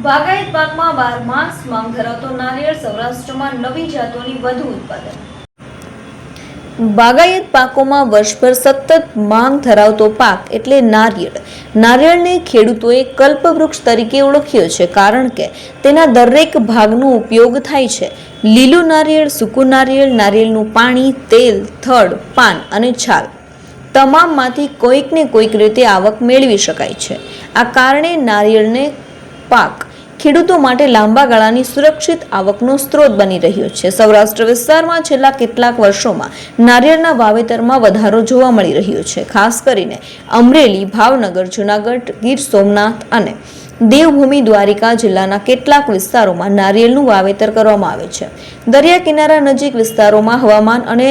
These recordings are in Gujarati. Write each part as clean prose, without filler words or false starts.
બાગાયત પાકમાં 12 માસ માંગ ધરાવતો નારિયેળ સૌરાષ્ટ્રમાં નવી જાતોની વધુ ઉત્પાદન। બાગાયત પાકોમાં વર્ષભર સતત માંગ ધરાવતો પાક એટલે નારિયેળ। નારિયેળને ખેડૂતોએ કલ્પવૃક્ષ તરીકે ઓળખ્યો છે, કારણ કે તેના દરેક ભાગનો ઉપયોગ થાય છે। લીલું નારિયેળ, સૂકું નારિયેળ, નારિયેળનું પાણી, તેલ, થડ, પાન અને છાલ તમામમાંથી કોઈક ને કોઈક રીતે આવક મેળવી શકાય છે। આ કારણે નારિયેળને પાક ખેડૂતો માટે લાંબા ગાળાની સુરક્ષિત આવકનો સ્ત્રોત બની રહ્યો છે। સૌરાષ્ટ્ર વિસ્તારમાં છેલ્લા કેટલાક વર્ષોમાં નારિયેળના વાવેતરમાં વધારો જોવા મળી રહ્યો છે। ખાસ કરીને અમરેલી, ભાવનગર, જૂનાગઢ, ગીર સોમનાથ અને દેવભૂમિ દ્વારિકા જિલ્લાના કેટલાક વિસ્તારોમાં નારિયેળનું વાવેતર કરવામાં આવે છે। દરિયા કિનારા નજીક વિસ્તારોમાં હવામાન અને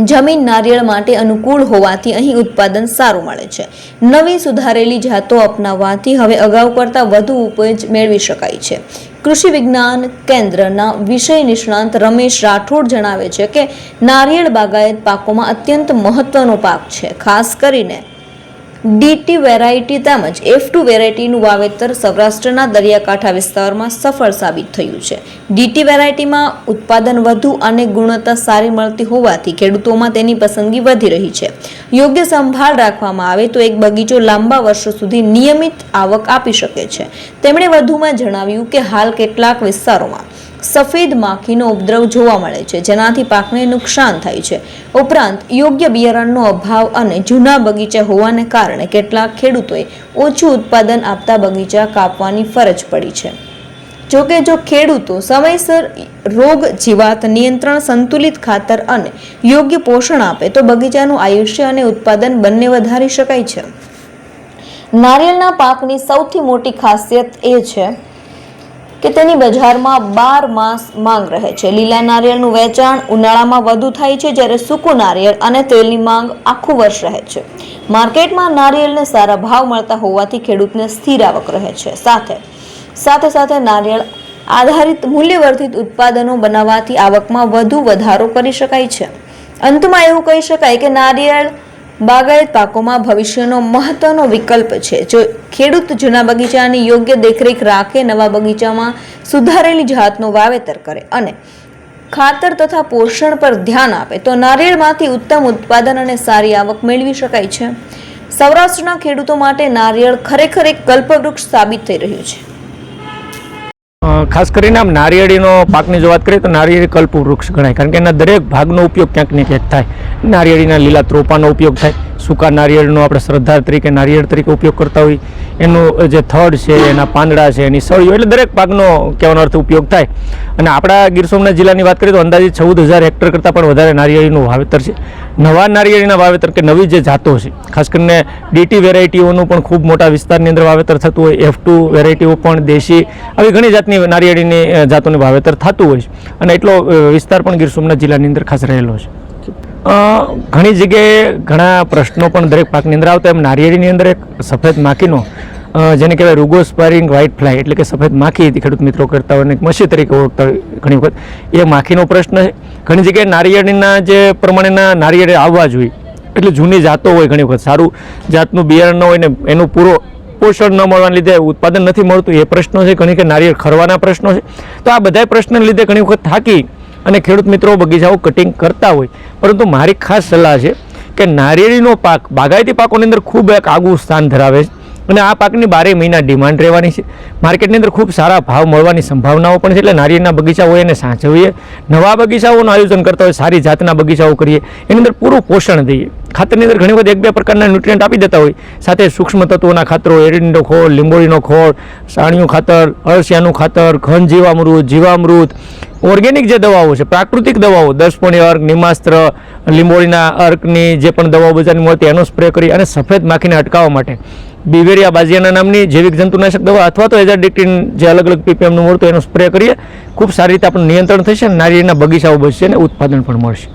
જમીન નારિયેળ માટે અનુકૂળ હોવાથી અહીં ઉત્પાદન સારું મળે છે। નવી સુધારેલી જાતો અપનાવવાથી હવે અગાઉ કરતાં વધુ ઉપજ મેળવી શકાય છે। કૃષિ વિજ્ઞાન કેન્દ્રના વિષય નિષ્ણાંત રમેશ રાઠોડ જણાવે છે કે નારિયેળ બાગાયત પાકોમાં અત્યંત મહત્વનો પાક છે। ખાસ કરીને ડીટી વેરાયટી તેમજ F2 વેરાયટીનું વાવેતર સૌરાષ્ટ્રના દરિયાકાંઠા વિસ્તારમાં સફળ સાબિત થયું છે। ડીટી વેરાયટીમાં ઉત્પાદન વધુ અને ગુણવત્તા સારી મળતી હોવાથી ખેડૂતોમાં તેની પસંદગી વધી રહી છે। યોગ્ય સંભાળ રાખવામાં આવે તો એક બગીચો લાંબા વર્ષો સુધી નિયમિત આવક આપી શકે છે। તેમણે વધુમાં જણાવ્યું કે હાલ કેટલાક વિસ્તારોમાં સફેદ માખીનો ઉપદ્રવ જોવા મળે છે, જેનાથી પાકને નુકસાન થાય છે। ઉપરાંત યોગ્ય બિયારણનો અભાવ અને જૂના બગીચા હોવાને કારણે કેટલાક ખેડૂતોએ ઓછું ઉત્પાદન આપતા બગીચા કાપવાની ફરજ પડી છે। જોકે જો ખેડૂતો સમયસર રોગ જીવાત નિયંત્રણ, સંતુલિત ખાતર અને યોગ્ય પોષણ આપે તો બગીચાનું આયુષ્ય અને ઉત્પાદન બંને વધારી શકાય છે। નારિયેળના પાકની સૌથી મોટી ખાસિયત એ છે કે તેની બજારમાં 12 માસ માંગ રહે છે। લીલા નારિયેળનું વેચાણ ઉનાળામાં વધુ થાય છે, જ્યારે સૂકું નારિયેળ અને તેલની માંગ આખું વર્ષ રહે છે। માર્કેટમાં નારિયેળને સારા ભાવ મળતા હોવાથી ખેડૂતને સ્થિર આવક રહે છે। સાથે નારિયેળ આધારિત મૂલ્યવર્ધિત ઉત્પાદનો બનાવવાથી આવકમાં વધુ વધારો કરી શકાય છે। અંતમાં એવું કહી શકાય કે નારિયેળ બાગાયત પાકોમાં ભવિષ્યનો મહત્વનો વિકલ્પ છે। જો ખેડૂત જૂના બગીચાની યોગ્ય દેખરેખ રાખે, નવા બગીચામાં સુધારેલી જાતનું વાવેતર કરે અને ખાતર તથા પોષણ પર ધ્યાન આપે તો નારિયેળમાંથી ઉત્તમ ઉત્પાદન અને સારી આવક મેળવી શકાય છે। સૌરાષ્ટ્રના ખેડૂતો માટે નારિયેળ ખરેખર એક કલ્પવૃક્ષ સાબિત થઈ રહ્યું છે। ખાસ કરીને આમ નારિયેળીનો પાકની જો વાત કરીએ તો નારિયેળી કલ્પવૃક્ષ ગણાય, કારણ કે એના દરેક ભાગનો ઉપયોગ ક્યાંક ને ક્યાંક થાય। નારિયેળીના લીલા ત્રોપાનો ઉપયોગ થાય, સૂકા નારિયેળનો આપણે શ્રદ્ધા તરીકે નારિયેળ તરીકે ઉપયોગ કરતા હોય, એનું જે થડ છે, એના પાંદડા છે, એની સળીઓ, એટલે દરેક ભાગનો કહેવાનો અર્થ ઉપયોગ થાય। અને આપણા ગીર સોમનાથ જિલ્લાની વાત કરીએ તો અંદાજિત 14,000 હેક્ટર કરતાં પણ વધારે નારિયેળીનું વાવેતર છે। નવા નારિયેળીના વાવેતર કે નવી જે જાતો છે, ખાસ કરીને ડીટી વેરાયટીઓનું પણ ખૂબ મોટા વિસ્તારની અંદર વાવેતર થતું હોય, F2 વેરાયટીઓ પણ, દેશી, આવી ઘણી જાતની નારિયેળીની જાતોનું વાવેતર થતું હોય છે। અને એટલો વિસ્તાર પણ ગીર સોમનાથ જિલ્લાની અંદર ખાસ રહેલો છે। ઘણી જગ્યાએ ઘણા પ્રશ્નો પણ દરેક પાકની અંદર આવતા, એમ નારિયેળીની અંદર એક સફેદ માખીનો જેને કહેવાય રૂગોસ્પાયરિંગ વ્હાઇટ ફ્લાય, એટલે કે સફેદ માખી ખેડૂત મિત્રો કરતા હોય અને મચ્છી તરીકે ઓળખતા હોય ઘણી વખત, એ માખીનો પ્રશ્ન છે। ઘણી જગ્યાએ નારિયેળીના જે પ્રમાણેના નારિયેળ આવવા જોઈએ, એટલે જૂની જાતો હોય, ઘણી વખત સારું જાતનું બિયારણ ન હોય ને એનું પૂરો પોષણ ન મળવાને લીધે ઉત્પાદન નથી મળતું, એ પ્રશ્નો છે। ઘણી કે નારિયેળ ખરવાના પ્રશ્નો છે। તો આ બધા પ્રશ્નને લીધે ઘણી વખત થાકી અને ખેડૂત મિત્રો બગીચાઓ કટિંગ કરતા હોય, પરંતુ મારી ખાસ સલાહ છે કે નારિયેળીનો પાક બાગાયતી પાકોની અંદર ખૂબ એક આગવું સ્થાન ધરાવે છે અને આ પાકની 12 મહિના ડિમાન્ડ રહેવાની છે। માર્કેટની અંદર ખૂબ સારા ભાવ મળવાની સંભાવનાઓ પણ છે, એટલે નારિયેળના બગીચા હોય એને સાચવીએ, નવા બગીચાઓનું આયોજન કરતા હોય, સારી જાતના બગીચાઓ કરીએ, એની અંદર પૂરું પોષણ દઈએ। ખાતરની અંદર ઘણી બધી 1-2 પ્રકારના ન્યુટ્રિયન્ટ આપી દેતા હોય, સાથે સૂક્ષ્મ તત્વોના ખાતરો, એરંડીનો ખોળ, લીંબોળીનો ખોળ, સાણિયું ખાતર, અળસિયાનું ખાતર, ઘન જીવામૃત, ઓર્ગેનિક જે દવાઓ છે, પ્રાકૃતિક દવાઓ, 10 અર્ક, નિમાસ્ત્ર, લીંબોળીના અર્કની જે પણ દવાઓ બજારની મળતી એનો સ્પ્રે કરી અને સફેદ માખીને અટકાવવા માટે બિવેરિયા બાજિયાના નામની જૈવિક જંતુનાશક દવા અથવા તો એઝાડિક્ટિન જે અલગ ppmનું મળતું એનો સ્પ્રે કરીએ, ખૂબ સારી રીતે આપણું નિયંત્રણ થશે અને નારિયેળના બગીચાઓ બચશે અને ઉત્પાદન પણ મળશે।